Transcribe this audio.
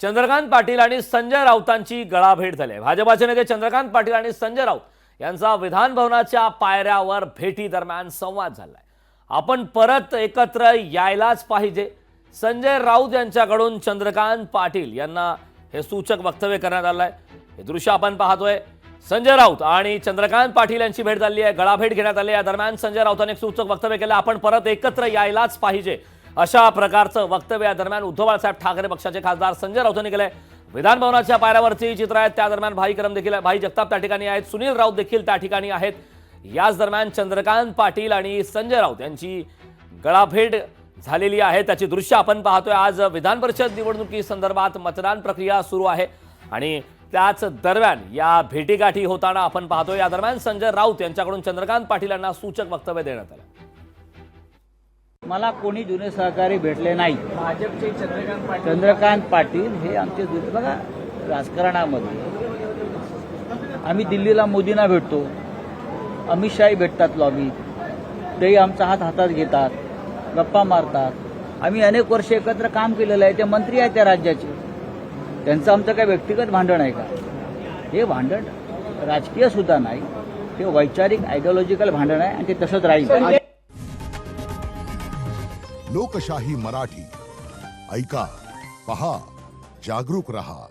चंद्रकांत पाटील आणि संजय राऊतांची गळाभेट झाली आहे। भाजपाचे नेते चंद्रकांत पाटील आणि संजय राऊत यांचा विधान भवनाच्या पायऱ्यावर भेटी दरम्यान संवाद झालाय। आपण परत एकत्र यायलाच पाहिजे, संजय राऊत यांच्याकडून चंद्रकांत पाटील यांना हे सूचक वक्तव्य करण्यात आलंय। हे दृश्य आपण पाहतोय। संजय राऊत आणि चंद्रकांत पाटील यांची भेट झाली आहे, गळाभेट घेण्यात आली। या दरम्यान संजय राऊतांनी एक सूचक वक्तव्य केलं, आपण परत एकत्र यायलाच पाहिजे अशा प्रकारचं वक्तव्य या दरम्यान उद्धव बाळासाहेब ठाकरे पक्षाचे खासदार संजय राऊतांनी केलंय। विधान भवनाच्या पायऱ्यावरची चित्र आहेत, त्या दरम्यान भाई करम देखील भाई जगताप त्या ठिकाणी आहेत, सुनील राऊत देखील त्या ठिकाणी आहेत। याच दरम्यान चंद्रकांत पाटील आणि संजय राऊत यांची गळाभेट झालेली आहे, त्याची दृश्य आपण पाहतोय। आज विधान परिषद निवडणुकी संदर्भात मतदान प्रक्रिया सुरू आहे आणि त्याच दरम्यान या भेटीगाठी होताना आपण पाहतोय। या दरम्यान संजय राऊत यांच्याकडून चंद्रकांत पाटील यांना सूचक वक्तव्य देण्यात आलं। मला कोणी जुने सहकारी भेटले नाही। भाजपचे चंद्रकांत पाटील हे आमचे जुने, बघा राजकारणामध्ये आम्ही दिल्लीला मोदींना भेटतो, अमित शाही भेटतात लॉबीत, तेही आमचा हात हातात घेतात, गप्पा मारतात। आम्ही अनेक वर्ष एकत्र काम केलेलं आहे, ते मंत्री आहेत त्या राज्याचे, त्यांचं आमचं काय व्यक्तिगत भांडण आहे का? हे भांडण राजकीय सुद्धा नाही, हे वैचारिक आयडिओलॉजिकल भांडण आहे आणि ते तसंच राहील। लोकशाही मराठी ऐका, पहा, जागरूक रहा।